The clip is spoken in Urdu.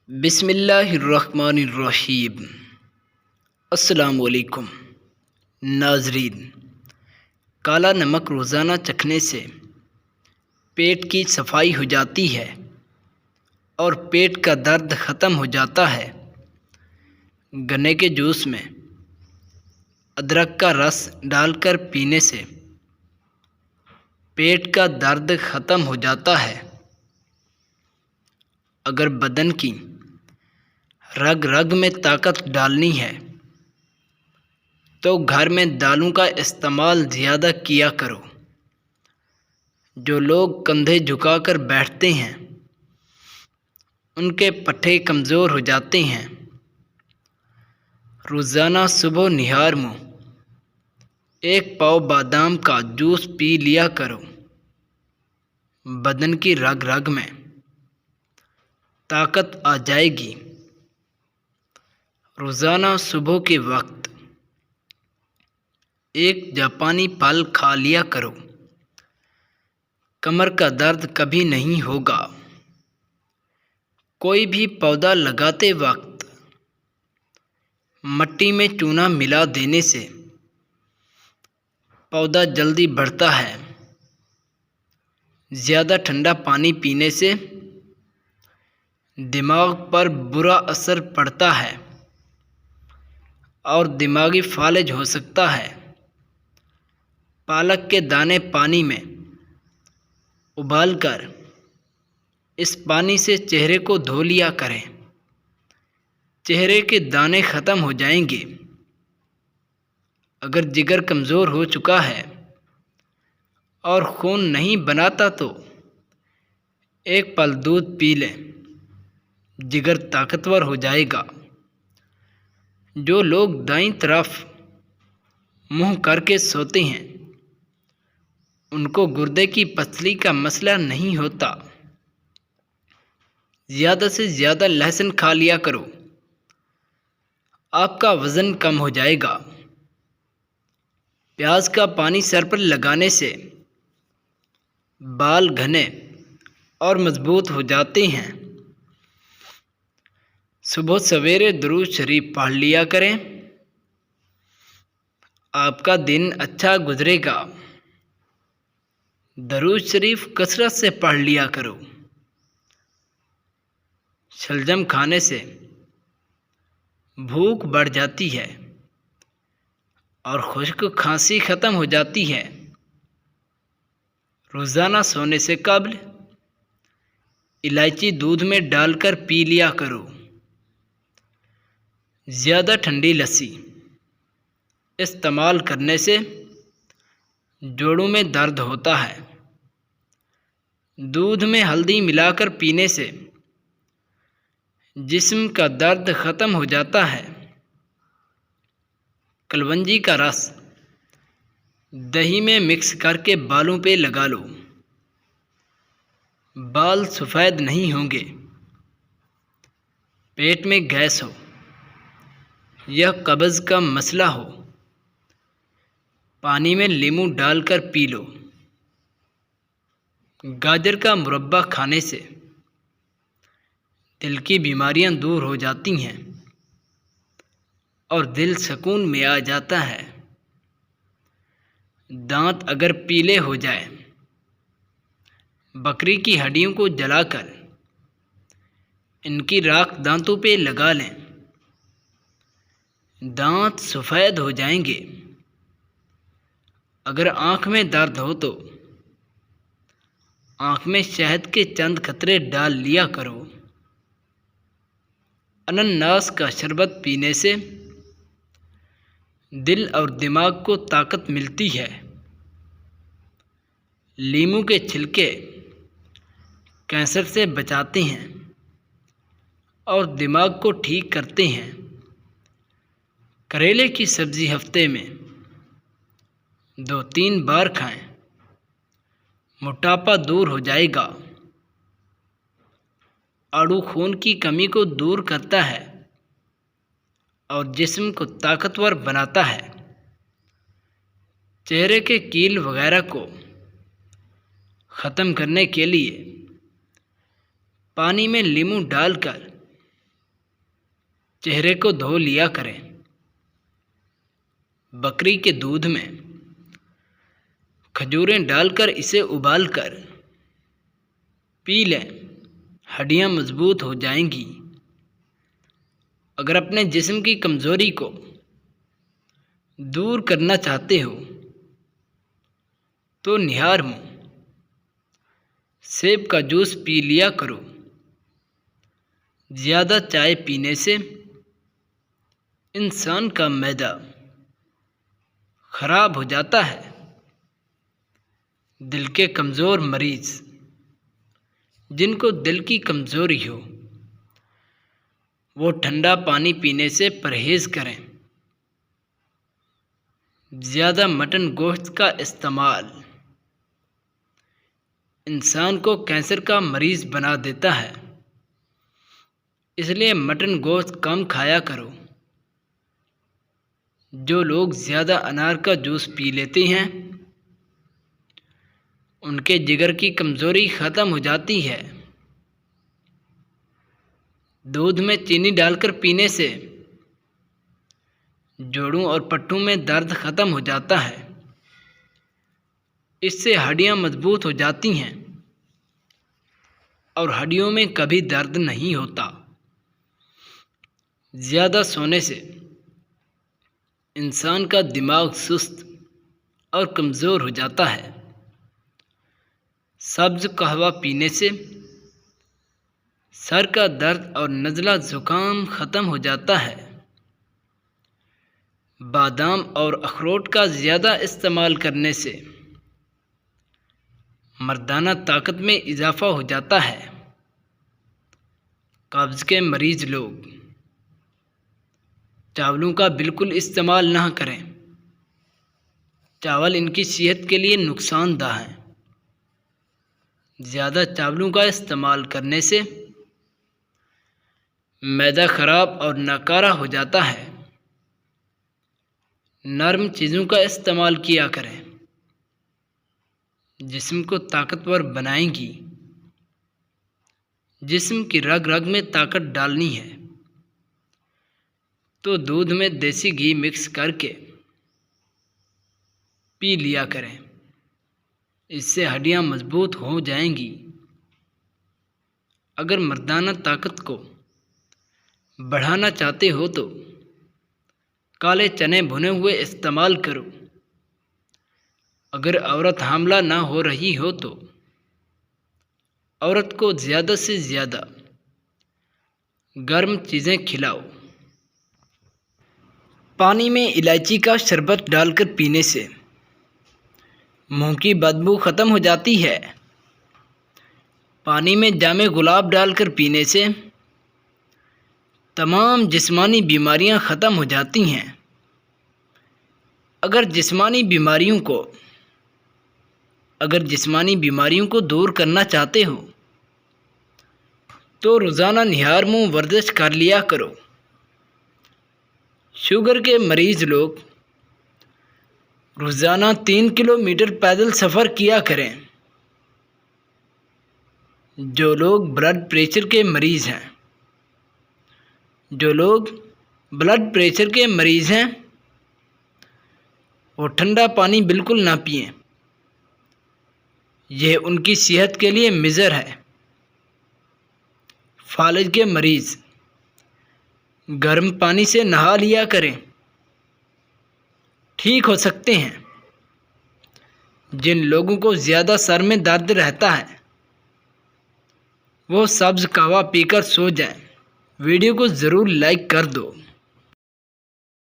بسم اللہ الرحمن الرحیم۔ السلام علیکم ناظرین، کالا نمک روزانہ چکھنے سے پیٹ کی صفائی ہو جاتی ہے اور پیٹ کا درد ختم ہو جاتا ہے۔ گنے کے جوس میں ادرک کا رس ڈال کر پینے سے پیٹ کا درد ختم ہو جاتا ہے۔ اگر بدن کی رگ رگ میں طاقت ڈالنی ہے تو گھر میں دالوں کا استعمال زیادہ کیا کرو۔ جو لوگ کندھے جھکا کر بیٹھتے ہیں ان کے پٹھے کمزور ہو جاتے ہیں۔ روزانہ صبح نہار منہ 1 پاؤ بادام کا جوس پی لیا کرو۔ بدن کی رگ رگ میں طاقت آ جائے گی۔ روزانہ صبح کے وقت 1 جاپانی پھل کھا لیا کرو۔ کمر کا درد کبھی نہیں ہوگا۔ کوئی بھی پودا لگاتے وقت مٹی میں چونا ملا دینے سے پودا جلدی بڑھتا ہے۔ زیادہ ٹھنڈا پانی پینے سے دماغ پر برا اثر پڑتا ہے اور دماغی فالج ہو سکتا ہے۔ پالک کے دانے پانی میں ابال کر اس پانی سے چہرے کو دھو لیا کریں۔ چہرے کے دانے ختم ہو جائیں گے۔ اگر جگر کمزور ہو چکا ہے اور خون نہیں بناتا تو 1 پل دودھ پی لیں، جگر طاقتور ہو جائے گا۔ جو لوگ دائیں طرف منہ کر کے سوتے ہیں ان کو گردے کی پتلی کا مسئلہ نہیں ہوتا۔ زیادہ سے زیادہ لہسن کھا لیا کرو، آپ کا وزن کم ہو جائے گا۔ پیاز کا پانی سر پر لگانے سے بال گھنے اور مضبوط ہو جاتے ہیں۔ صبح سویرے درود شریف پڑھ لیا کریں، آپ کا دن اچھا گزرے گا۔ درود شریف کثرت سے پڑھ لیا کرو۔ شلجم کھانے سے بھوک بڑھ جاتی ہے اور خشک کھانسی ختم ہو جاتی ہے۔ روزانہ سونے سے قبل الائچی دودھ میں ڈال کر پی لیا کرو۔ زیادہ ٹھنڈی لسی استعمال کرنے سے جوڑوں میں درد ہوتا ہے۔ دودھ میں ہلدی ملا کر پینے سے جسم کا درد ختم ہو جاتا ہے۔ کلونجی کا رس دہی میں مکس کر کے بالوں پہ لگا لو، بال سفید نہیں ہوں گے۔ پیٹ میں گیس ہو یا قبض کا مسئلہ ہو، پانی میں لیموں ڈال کر پی لو۔ گاجر کا مربع کھانے سے دل کی بیماریاں دور ہو جاتی ہیں اور دل سکون میں آ جاتا ہے۔ دانت اگر پیلے ہو جائے بکری کی ہڈیوں کو جلا کر ان کی راکھ دانتوں پہ لگا لیں، دانت سفید ہو جائیں گے۔ اگر آنکھ میں درد ہو تو آنکھ میں شہد کے چند قطرے ڈال لیا کرو۔ انناس کا شربت پینے سے دل اور دماغ کو طاقت ملتی ہے۔ لیموں کے چھلکے کینسر سے بچاتے ہیں اور دماغ کو ٹھیک کرتے ہیں۔ کریلے کی سبزی ہفتے میں 2-3 بار کھائیں، موٹاپا دور ہو جائے گا۔ آڑو خون کی کمی کو دور کرتا ہے اور جسم کو طاقتور بناتا ہے۔ چہرے کے کیل وغیرہ کو ختم کرنے کے لیے پانی میں لیموں ڈال کر چہرے کو دھو لیا کریں۔ بکری کے دودھ میں کھجوریں ڈال کر اسے ابال کر پی لیں، ہڈیاں مضبوط ہو جائیں گی۔ اگر اپنے جسم کی کمزوری کو دور کرنا چاہتے ہو تو نہار منہ سیب کا جوس پی لیا کرو۔ زیادہ چائے پینے سے انسان کا معدہ خراب ہو جاتا ہے۔ دل کے کمزور مریض جن کو دل کی کمزوری ہو وہ ٹھنڈا پانی پینے سے پرہیز کریں۔ زیادہ مٹن گوشت کا استعمال انسان کو کینسر کا مریض بنا دیتا ہے، اس لیے مٹن گوشت کم کھایا کرو۔ جو لوگ زیادہ انار کا جوس پی لیتے ہیں ان کے جگر کی کمزوری ختم ہو جاتی ہے۔ دودھ میں چینی ڈال کر پینے سے جوڑوں اور پٹھوں میں درد ختم ہو جاتا ہے، اس سے ہڈیاں مضبوط ہو جاتی ہیں اور ہڈیوں میں کبھی درد نہیں ہوتا۔ زیادہ سونے سے انسان کا دماغ سست اور کمزور ہو جاتا ہے۔ سبز قہوہ پینے سے سر کا درد اور نزلہ زکام ختم ہو جاتا ہے۔ بادام اور اخروٹ کا زیادہ استعمال کرنے سے مردانہ طاقت میں اضافہ ہو جاتا ہے۔ قبض کے مریض لوگ چاولوں کا بالکل استعمال نہ کریں، چاول ان کی صحت کے لیے نقصان دہ ہیں۔ زیادہ چاولوں کا استعمال کرنے سے معدہ خراب اور ناکارہ ہو جاتا ہے۔ نرم چیزوں کا استعمال کیا کریں، جسم کو طاقتور بنائیں گی۔ جسم کی رگ رگ میں طاقت ڈالنی ہے تو دودھ میں دیسی گھی مکس کر کے پی لیا کریں، اس سے ہڈیاں مضبوط ہو جائیں گی۔ اگر مردانہ طاقت کو بڑھانا چاہتے ہو تو کالے چنے بھنے ہوئے استعمال کرو۔ اگر عورت حاملہ نہ ہو رہی ہو تو عورت کو زیادہ سے زیادہ گرم چیزیں کھلاؤ۔ پانی میں الائچی کا شربت ڈال کر پینے سے منہ کی بدبو ختم ہو جاتی ہے۔ پانی میں جام گلاب ڈال کر پینے سے تمام جسمانی بیماریاں ختم ہو جاتی ہیں۔ اگر جسمانی بیماریوں کو دور کرنا چاہتے ہو تو روزانہ نہار منہ ورزش کر لیا کرو۔ شوگر کے مریض لوگ روزانہ 3 کلومیٹر پیدل سفر کیا کریں۔ جو لوگ بلڈ پریشر کے مریض ہیں وہ ٹھنڈا پانی بالکل نہ پئیں، یہ ان کی صحت کے لیے مضر ہے۔ فالج کے مریض گرم پانی سے نہا لیا کریں، ٹھیک ہو سکتے ہیں۔ جن لوگوں کو زیادہ سر میں درد رہتا ہے وہ سبز قہوہ پی کر سو جائیں۔ ویڈیو کو ضرور لائک کر دو۔